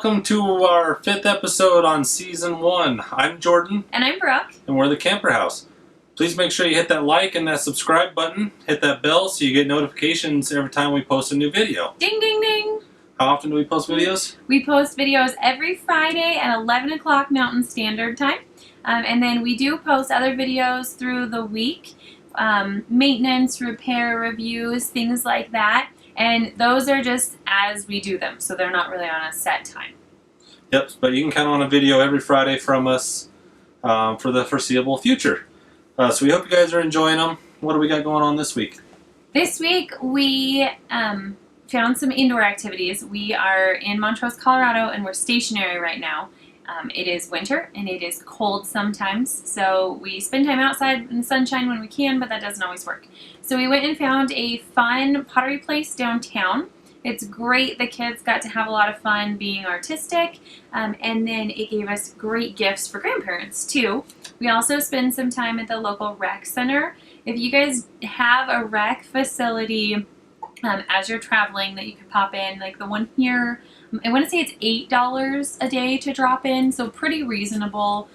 welcome to our 5th episode on Season 1. I'm Jordan. And I'm Brooke. And we're the Camper House. Please make sure you hit that like and that subscribe button. Hit that bell so you get notifications every time we post a new video. Ding, ding, ding. How often do we post videos? We post videos every Friday at 11 o'clock Mountain Standard Time. And then we do post other videos through the week. Maintenance, repair reviews, things like that. And those are just as we do them, so they're not really on a set time. Yep, but you can count on a video every Friday from us for the foreseeable future. So we hope you guys are enjoying them. What do we got going on this week? This week we found some indoor activities. We are in Montrose, Colorado, and we're stationary right now. It is winter and it is cold sometimes, so we spend time outside in the sunshine when we can, but that doesn't always work. So we went and found a fun pottery place downtown. It's great. The kids got to have a lot of fun being artistic, and then it gave us great gifts for grandparents too. We also spend some time at the local rec center. If you guys have a rec facility as you're traveling that you could pop in, like the one here, I want to say it's $8 a day to drop in, so pretty reasonable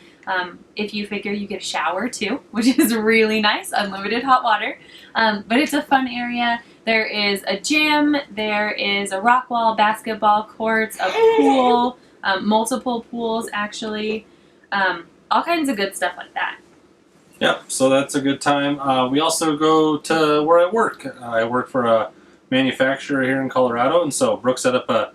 if you figure you get a shower too, which is really nice, unlimited hot water. But it's a fun area. There is a gym, there is a rock wall, basketball courts, a pool, multiple pools actually, all kinds of good stuff like that. Yep, so that's a good time. We also go to where I work. I work for a manufacturer here in Colorado, and so Brooke set up a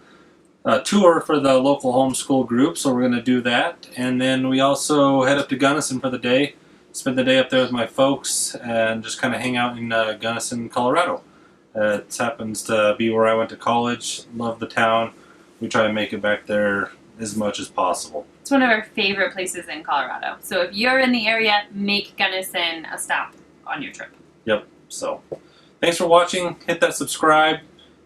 tour for the local homeschool group, so we're going to do that. And then we also head up to Gunnison for the day, spend the day up there with my folks, and just kind of hang out in Gunnison, Colorado. It happens to be where I went to college. Love the town. We try to make it back there as much as possible. It's one of our favorite places in Colorado. So if you're in the area, make Gunnison a stop on your trip. Yep. So thanks for watching. Hit that subscribe.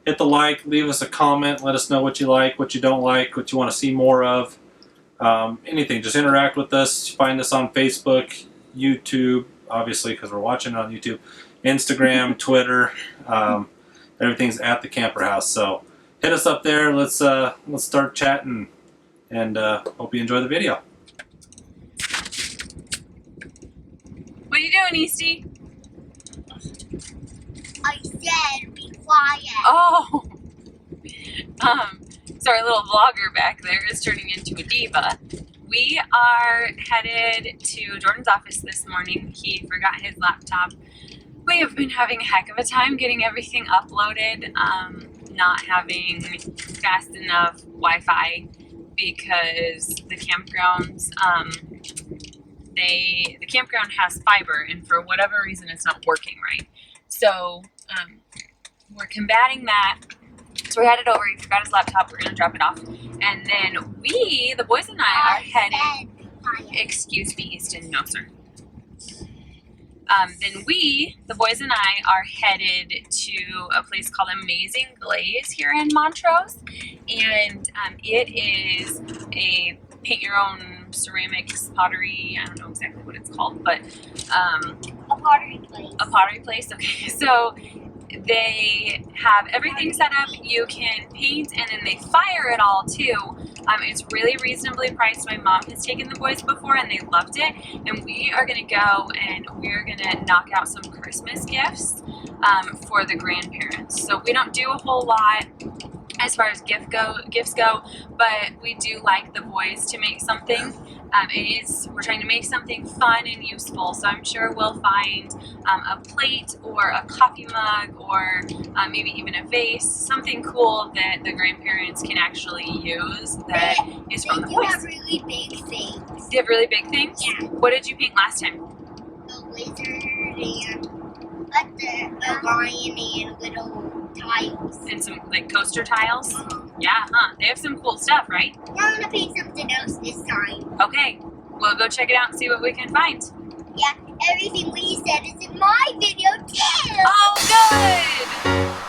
Hit the like. Leave us a comment. Let us know what you like, what you don't like, what you want to see more of. Anything. Just interact with us. Find us on Facebook, YouTube, obviously because we're watching on YouTube, Instagram, Twitter. Everything's at the Camper House. So hit us up there. Let's start chatting, and hope you enjoy the video. What are you doing, Easty? I said be quiet. Oh! So our little vlogger back there is turning into a diva. We are headed to Jordan's office this morning. He forgot his laptop. We have been having a heck of a time getting everything uploaded, not having fast enough Wi-Fi because the campgrounds, the campground has fiber, and for whatever reason it's not working right. So we're combating that. So we're headed over. He forgot his laptop. We're going to drop it off. And then we, the boys and I, are headed... Excuse me, Easton. No, sir. Then we, the boys and I, are headed to a place called Amazing Glaze here in Montrose. And it is a paint-your-own ceramics pottery. I don't know exactly what it's called, but... a pottery place. A pottery place, okay. So they have everything set up. You can paint, and then they fire it all too. It's really reasonably priced. My mom has taken the boys before and they loved it, and we are going to go and we're going to knock out some Christmas gifts for the grandparents. So we don't do a whole lot as far as gifts go, but we do like the boys to make something. We're trying to make something fun and useful, so I'm sure we'll find a plate or a coffee mug or maybe even a vase, something cool that the grandparents can actually use that is from the boys. They have really big things. They have really big things? Yeah. What did you paint last time? The lizard and the lion and little tiles. And some like coaster tiles? Yeah, huh? They have some cool stuff, right? Now I'm gonna paint something else this time. Okay, we'll go check it out and see what we can find. Yeah, everything we said is in my video too. Oh, good!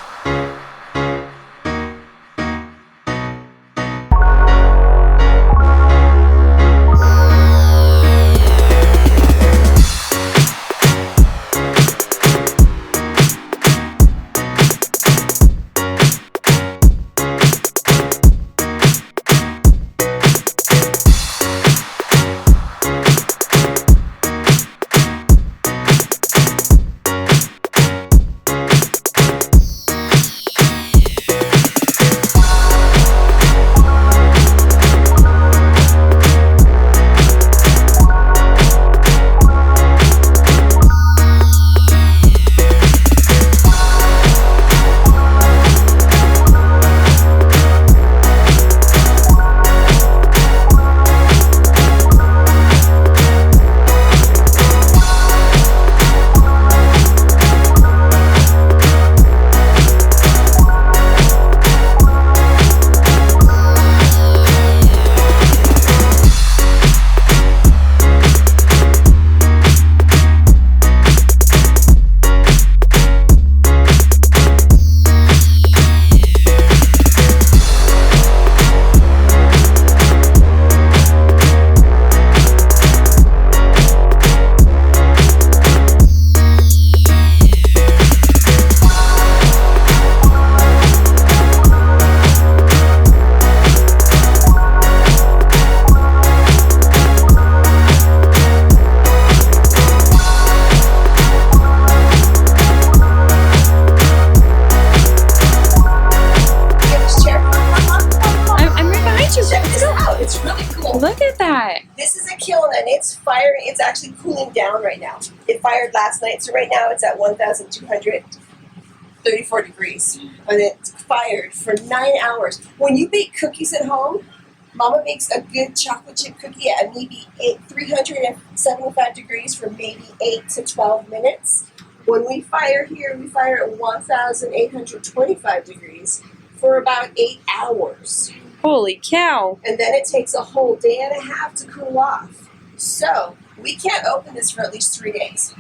This is a kiln and it's firing. It's actually cooling down right now. It fired last night, so right now it's at 1,234 degrees, and it's fired for 9 hours. When you bake cookies at home, Mama makes a good chocolate chip cookie at maybe 375 degrees for maybe 8 to 12 minutes. When we fire here, we fire at 1,825 degrees for about 8 hours. Holy cow. And then it takes a whole day and a half to cool off. So we can't open this for at least 3 days.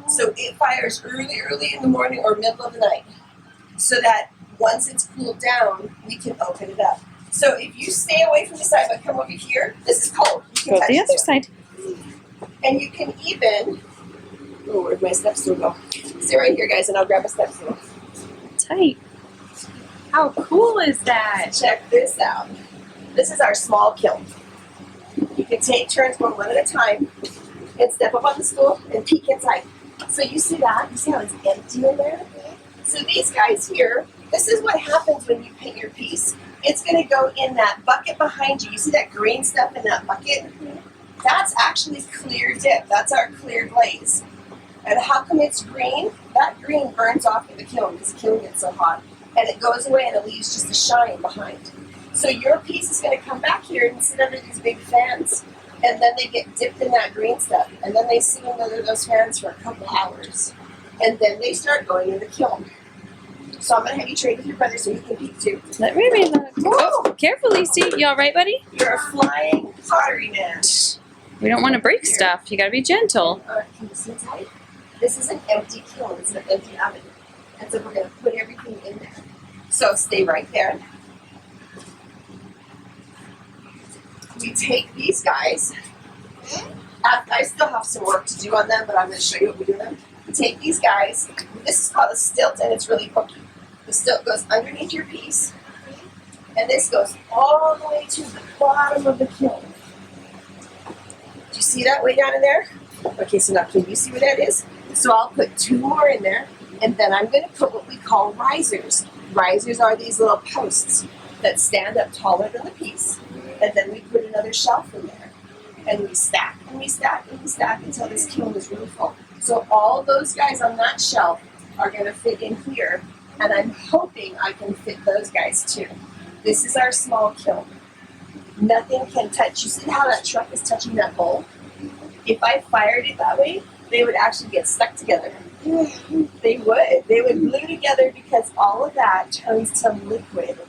So it fires early in the morning or middle of the night, so that once it's cooled down, we can open it up. So if you stay away from the side but come over here, this is cold. You can Go touch the other this side. and you can even, oh, where'd my step stool go? Stay right here, guys, and I'll grab a step stool. Tight. How cool is that? Check this out. This is our small kiln. You can take turns going one at a time and step up on the stool and peek inside. So you see that? You see how it's empty in there? So these guys here, this is what happens when you paint your piece. It's going to go in that bucket behind you. You see that green stuff in that bucket? That's actually clear dip. That's our clear glaze. And how come it's green? That green burns off in the kiln because the kiln gets so hot. And it goes away and it leaves just a shine behind. So your piece is going to come back here and sit under these big fans. And then they get dipped in that green stuff. And then they sit under those fans for a couple hours. And then they start going in the kiln. So I'm going to have you trade with your brother so you can peek too. Let me look. Oh, careful, Lacey. You all right, buddy? You're a flying pottery man. We don't want to break stuff. You got to be gentle. Can you see inside? This is an empty kiln. It's an empty oven. And so we're going to put everything in there. So stay right there. We take these guys. I still have some work to do on them, but I'm going to show you what we do with them. We take these guys. This is called a stilt, and it's really hooky. The stilt goes underneath your piece, and this goes all the way to the bottom of the kiln. Do you see that way down in there? Okay, so now can you see where that is? So I'll put 2 more in there, and then I'm going to put what we call risers. Risers are these little posts that stand up taller than the piece, and then we put another shelf in there. And we stack and we stack and we stack until this kiln is really full. So all those guys on that shelf are going to fit in here, and I'm hoping I can fit those guys too. This is our small kiln. Nothing can touch. You see how that truck is touching that bowl? If I fired it that way, they would actually get stuck together. They would. They would glue together because all of that turns to liquid.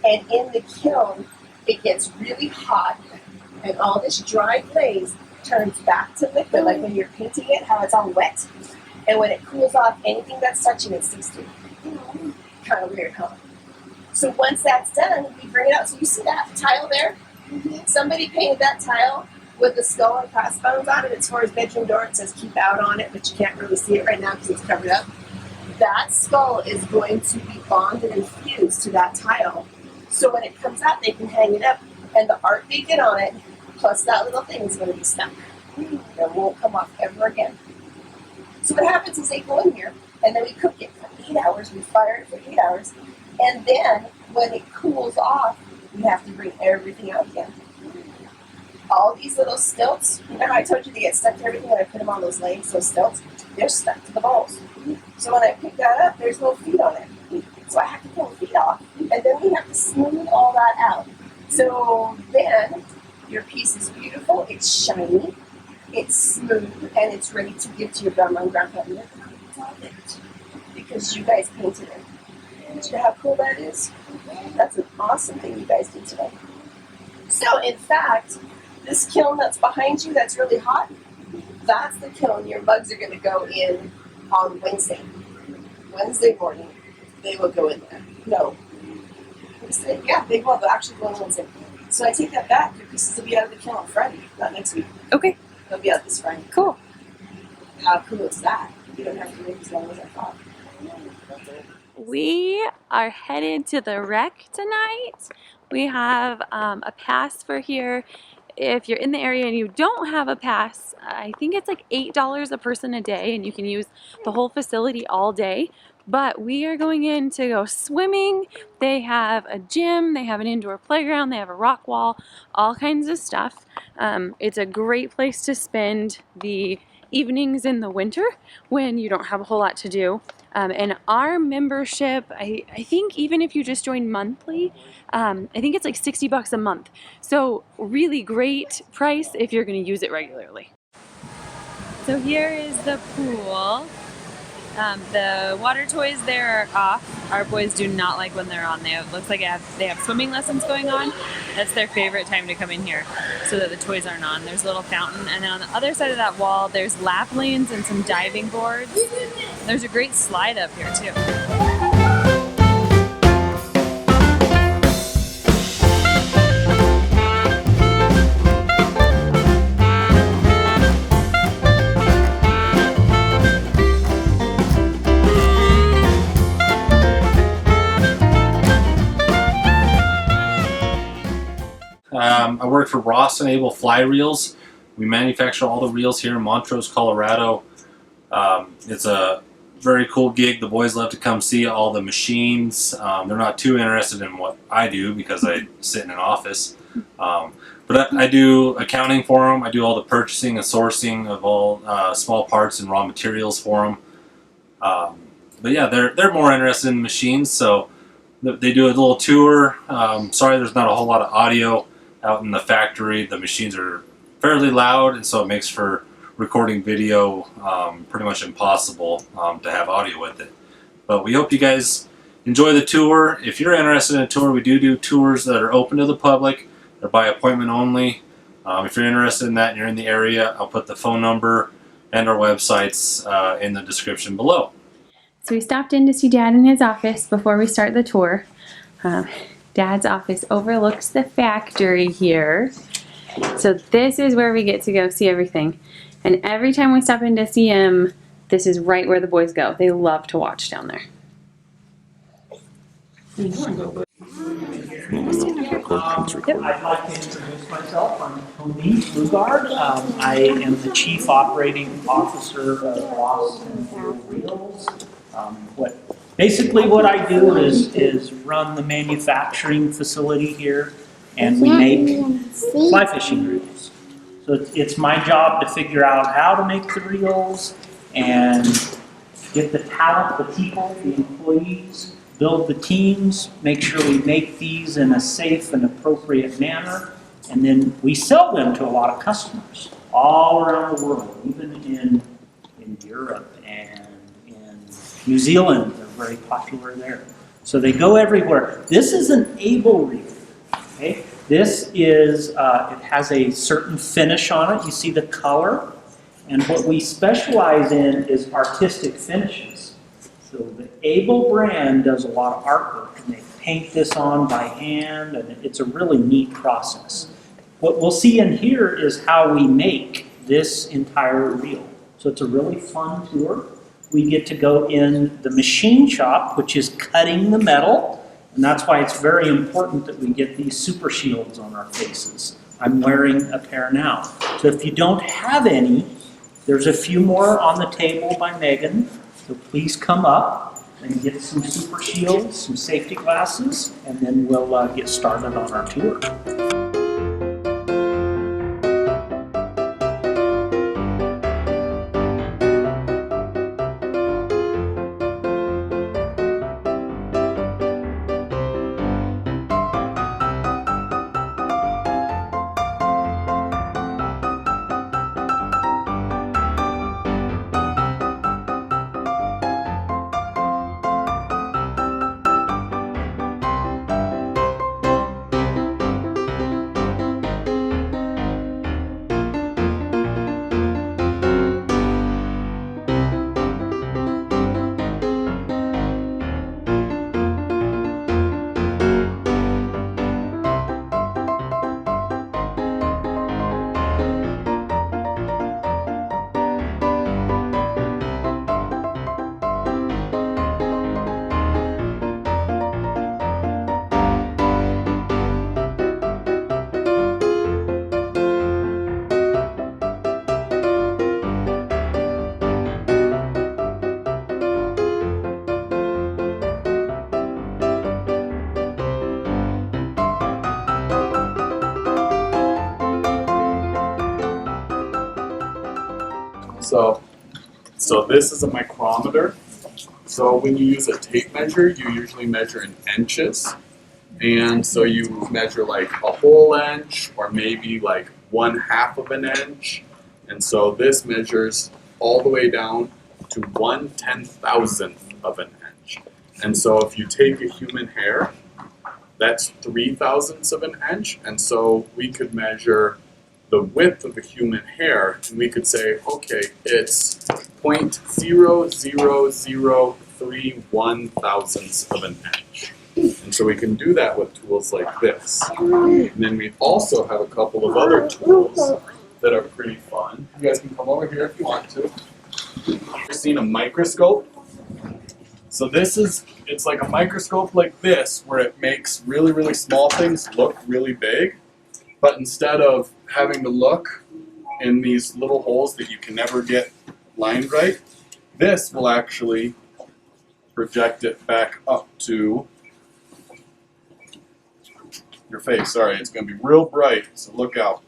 And in the kiln, it gets really hot, and all this dry glaze turns back to liquid, like when you're painting it, how it's all wet. And when it cools off, anything that's touching it sticks to it. Kind of weird, huh? So once that's done, we bring it out. So you see that tile there? Somebody painted that tile with the skull and crossbones on it. It's for his bedroom door. It says keep out on it, but you can't really see it right now because it's covered up. That skull is going to be bonded and fused to that tile. So when it comes out, they can hang it up, and the art they get on it, plus that little thing, is going to be stuck. It won't come off ever again. So what happens is they go in here, and then we cook it for 8 hours. We fire it for 8 hours, and then when it cools off, we have to bring everything out again. All these little stilts, you know how I told you to get stuck to everything when I put them on those legs, those stilts? They're stuck to the bowls. So when I pick that up, there's no feet on it. So I have to pull the feet off, and then we have to smooth all that out. So then your piece is beautiful, it's shiny, it's smooth, and it's ready to give to your grandma and grandpa. And they're going to love it because you guys painted it. Do you know how cool that is? That's an awesome thing you guys did today. So in fact, this kiln that's behind you that's really hot, that's the kiln your mugs are going to go in on Wednesday. Wednesday morning, they will go in there. No. Yeah, they will. They'll actually go on Wednesday. So I take that back. Your pieces will be out of the kiln on Friday, not next week. Okay. They'll be out this Friday. Cool. How cool is that? You don't have to wait as long as I thought. We are headed to the rec tonight. We have a pass for here. if you're in the area and you don't have a pass, I think it's like $8 a person a day, and you can use the whole facility all day. But we are going in to go swimming. They have a gym, they have an indoor playground, they have a rock wall, all kinds of stuff. It's a great place to spend the evenings in the winter when you don't have a whole lot to do. And our membership, I think even if you just join monthly, I think it's like $60 a month. So really great price if you're going to use it regularly. So here is the pool. The water toys there are off. Our boys do not like when they're on. It looks like they have swimming lessons going on. That's their favorite time to come in here, so that the toys aren't on. There's a little fountain, and then on the other side of that wall, there's lap lanes and some diving boards. There's a great slide up here too. I work for Ross and Abel Fly Reels. We manufacture all the reels here in Montrose, Colorado. It's a very cool gig. The boys love to come see all the machines. They're not too interested in what I do because I sit in an office. But I do accounting for them. I do all the purchasing and sourcing of all small parts and raw materials for them. But yeah, they're more interested in machines, so they do a little tour. Sorry there's not a whole lot of audio out in the factory. The machines are fairly loud, and so it makes for recording video pretty much impossible to have audio with it. But we hope you guys enjoy the tour. If you're interested in a tour, we do tours that are open to the public. They're by appointment only. If you're interested in that and you're in the area, I'll put the phone number and our websites in the description below. So we stopped in to see Dad in his office before we start the tour. Dad's office overlooks the factory here. So this is where we get to go see everything. And every time we stop in to see him, this is right where the boys go. They love to watch down there. I'd like to introduce myself. I'm Gunni. I am the Chief Operating Officer of Ross and Abel Reels. What I do is run the manufacturing facility here, and we make fly fishing reels. So it's my job to figure out how to make the reels and get the talent, the people, the employees, build the teams, make sure we make these in a safe and appropriate manner, and then we sell them to a lot of customers all around the world, even in Europe and in New Zealand. They're very popular there. So they go everywhere. This is an Abel reel. Okay? This is, it has a certain finish on it. You see the color. And what we specialize in is artistic finishes. So the Abel brand does a lot of artwork, and they paint this on by hand, and it's a really neat process. What we'll see in here is how we make this entire reel. So it's a really fun tour. We get to go in the machine shop, which is cutting the metal, and that's why it's very important that we get these super shields on our faces. I'm wearing a pair now. So if you don't have any, there's a few more on the table by Megan. So please come up and get some super shields, some safety glasses, and then we'll get started on our tour. So this is a micrometer. So when you use a tape measure, you usually measure in inches. And so you measure like a whole inch or maybe like 1/2 of an inch. And so this measures all the way down to 1/10,000th of an inch. And so if you take a human hair, that's 3/1000ths of an inch. And so we could measure the width of a human hair, and we could say, okay, it's 0.00031 thousandths of an inch. And so we can do that with tools like this. And then we also have a couple of other tools that are pretty fun. You guys can come over here if you want to. You've seen a microscope? So it's like a microscope like this, where it makes really, really small things look really big. But instead of having to look in these little holes that you can never get lined right, this will actually project it back up to your face. Sorry, it's going to be real bright, so look out.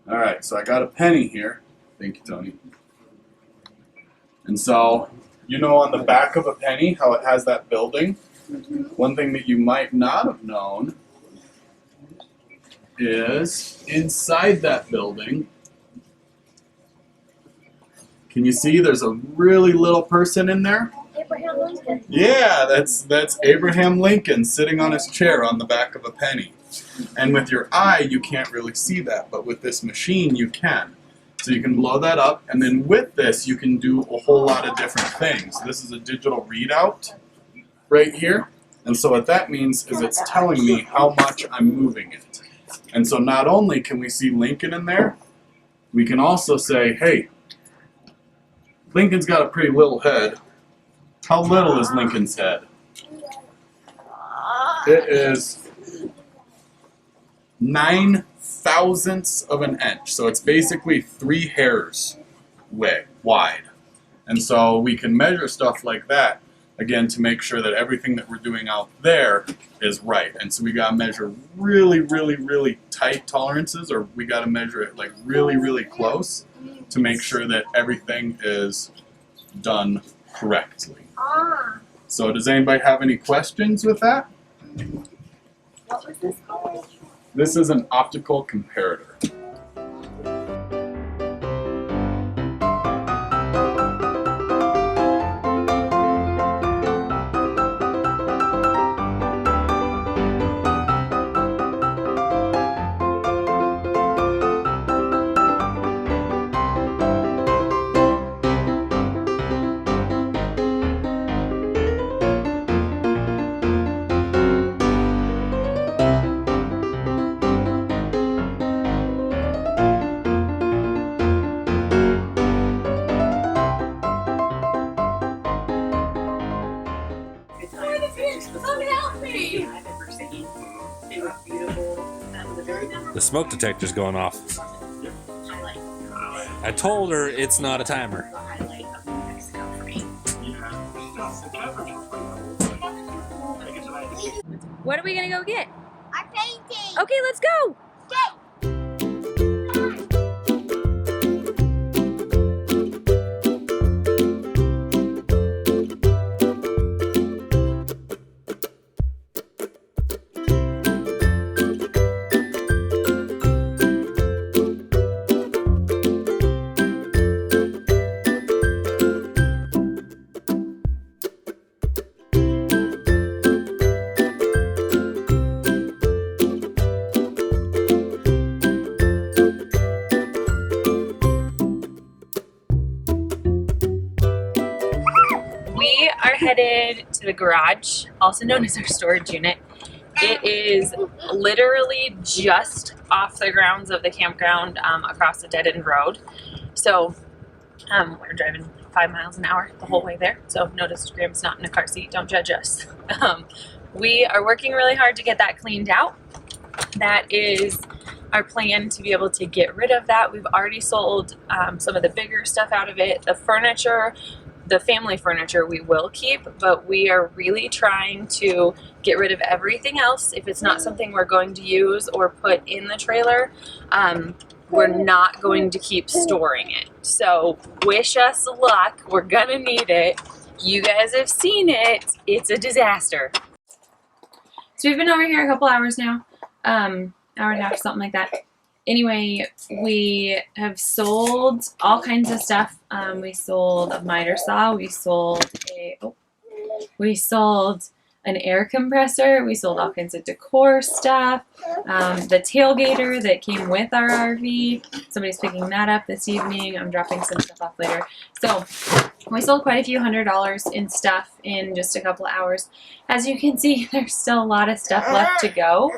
All right, so I got a penny here. Thank you, Tony. And so, you know on the back of a penny how it has that building? One thing that you might not have known is inside that building, can you see there's a really little person in there? Abraham Lincoln. Yeah, that's Abraham Lincoln sitting on his chair on the back of a penny. And with your eye, you can't really see that, but with this machine, you can. So you can blow that up, and then with this, you can do a whole lot of different things. This is a digital readout right here. And so what that means is it's telling me how much I'm moving it. And so not only can we see Lincoln in there, we can also say, hey, Lincoln's got a pretty little head. How little is Lincoln's head? It is 9/1000ths of an inch. So it's basically 3 hairs wide. And so we can measure stuff like that, again, to make sure that everything that we're doing out there is right. And so we got to measure really, really, really tight tolerances, or we got to measure it like really, really close to make sure that everything is done correctly. So does anybody have any questions with that? What was this called? This is an optical comparator. Come help me! The smoke detector's going off. I told her it's not a timer. What are we gonna go get? I'm painting! Okay, let's go! We are headed to the garage, also known as our storage unit. It is literally just off the grounds of the campground, across a dead-end road. So we're driving 5 miles an hour the whole way there. So notice Graham's not in a car seat. Don't judge us. We are working really hard to get that cleaned out. That is our plan, to be able to get rid of that. We've already sold some of the bigger stuff out of it. The furniture, the family furniture we will keep, but we are really trying to get rid of everything else. If it's not something we're going to use or put in the trailer, we're not going to keep storing it. So wish us luck. We're gonna need it. You guys have seen it. It's a disaster. So we've been over here a couple hours now, hour and a half, something like that. Anyway, we have sold all kinds of stuff. We sold a miter saw. We sold an air compressor. We sold all kinds of decor stuff. The tailgater that came with our RV. Somebody's picking that up this evening. I'm dropping some stuff off later. So we sold quite a few $100s in stuff in just a couple of hours. As you can see, there's still a lot of stuff left to go.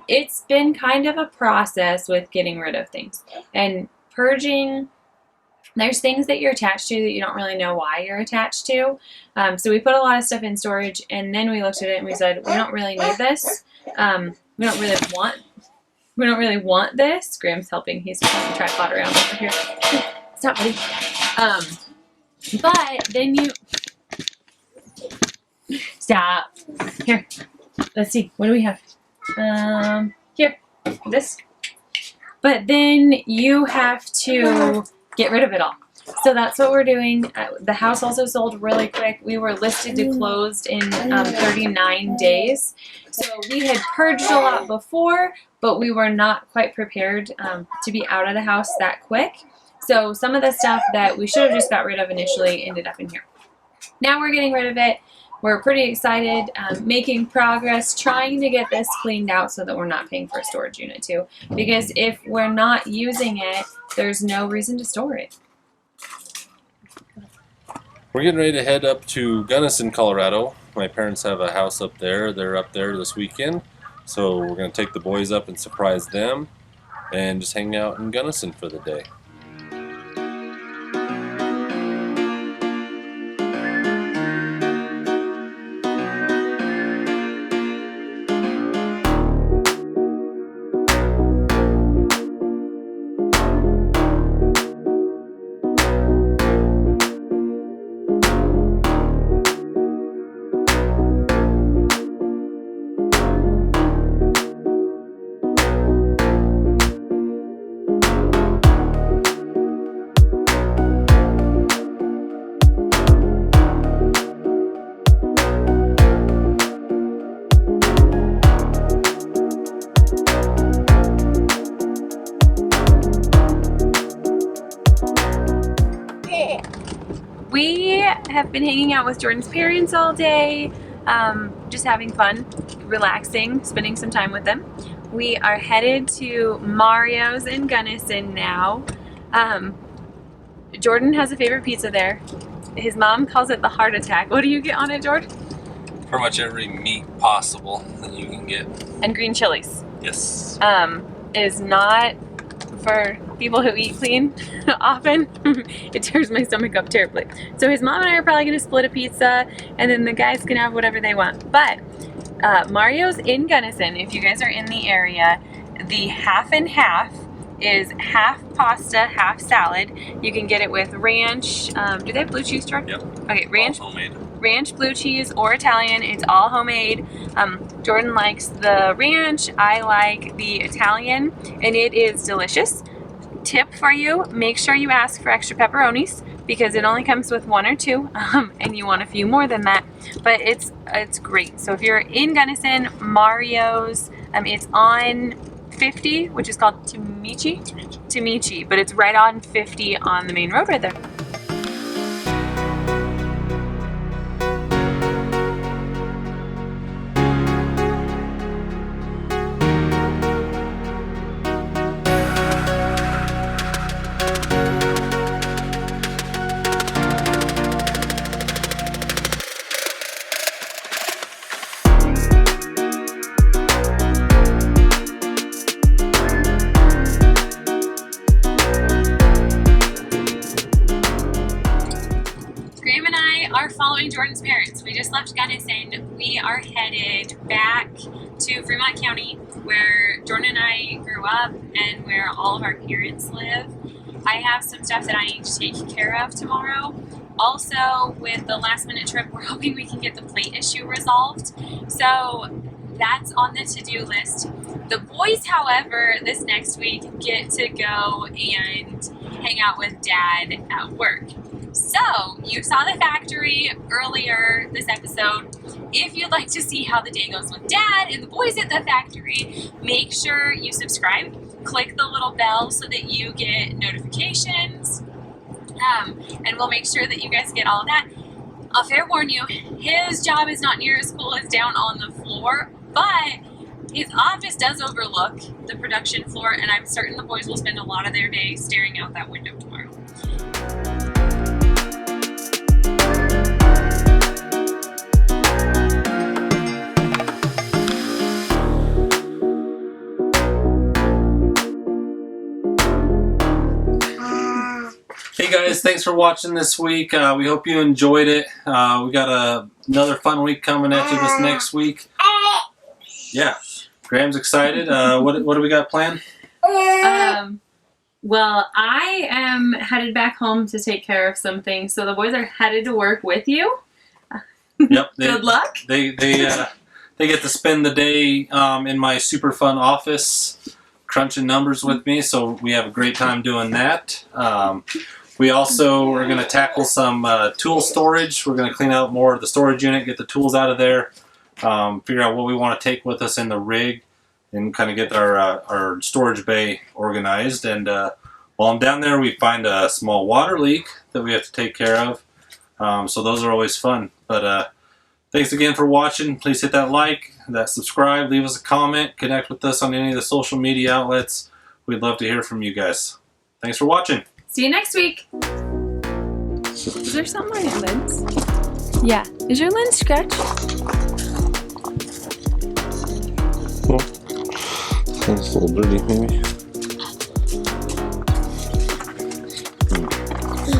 It's been kind of a process with getting rid of things and purging. There's things that you're attached to that you don't really know why you're attached to. So we put a lot of stuff in storage, and then we looked at it and we said, we don't really need this. We don't really want this. Graham's helping. He's pulling the tripod around over here. Stop, buddy. But then you stop. Here. Let's see. What do we have? Here. This. But then you have to get rid of it all. So that's what we're doing. The house also sold really quick. We were listed to closed in 39 days. So we had purged a lot before, but we were not quite prepared to be out of the house that quick. So some of the stuff that we should have just got rid of initially ended up in here. Now we're getting rid of it. We're pretty excited, making progress, trying to get this cleaned out so that we're not paying for a storage unit too. Because if we're not using it, there's no reason to store it. We're getting ready to head up to Gunnison, Colorado. My parents have a house up there. They're up there this weekend. So we're going to take the boys up and surprise them and just hang out in Gunnison for the day. We have been hanging out with Jordan's parents all day, just having fun, relaxing, spending some time with them. We are headed to Mario's in Gunnison now. Jordan has a favorite pizza there. His mom calls it the heart attack. What do you get on it, Jordan? Pretty much every meat possible that you can get. And green chilies. Yes. Is not for people who eat clean often. It tears my stomach up terribly. So his mom and I are probably going to split a pizza, and then the guys can have whatever they want. But Mario's in Gunnison, if you guys are in the area, the half and half is half pasta, half salad. You can get it with ranch. Do they have blue cheese, Jordan? Yep. Okay, ranch. All homemade. Ranch, blue cheese, or Italian. It's all homemade. Jordan likes the ranch. I like the Italian, and it is delicious. Tip for you, make sure you ask for extra pepperonis because it only comes with 1 or 2, and you want a few more than that. But it's great. So if you're in Gunnison, Mario's, it's on 50, which is called Tomichi, but it's right on 50 on the main road right there. Following Jordan's parents. We just left Gunnison. We are headed back to Fremont County where Jordan and I grew up and where all of our parents live. I have some stuff that I need to take care of tomorrow, Also, with the last minute trip, we're hoping we can get the plate issue resolved. So that's on the to-do list. The boys, however, this next week get to go and hang out with Dad at work. So, you saw the factory earlier this episode. If you'd like to see how the day goes with Dad and the boys at the factory, make sure you subscribe. Click the little bell so that you get notifications. And we'll make sure that you guys get all of that. I'll fair warn you, his job is not near as cool as down on the floor, but his office does overlook the production floor, and I'm certain the boys will spend a lot of their day staring out that window tomorrow. Hey guys, thanks for watching this week. We hope you enjoyed it. We got another fun week coming at you this next week. Yeah, Graham's excited. What do we got planned? Well, I am headed back home to take care of some things, so the boys are headed to work with you. Yep. Good luck. They get to spend the day in my super fun office, crunching numbers with me. So we have a great time doing that. We also are going to tackle some tool storage. We're going to clean out more of the storage unit, get the tools out of there, figure out what we want to take with us in the rig, and kind of get our storage bay organized. And while I'm down there, we find a small water leak that we have to take care of. So those are always fun. But thanks again for watching. Please hit that like, that subscribe, leave us a comment, connect with us on any of the social media outlets. We'd love to hear from you guys. Thanks for watching. See you next week. Is there something on your lens? Yeah. Is your lens scratched? Sounds a little dirty, maybe.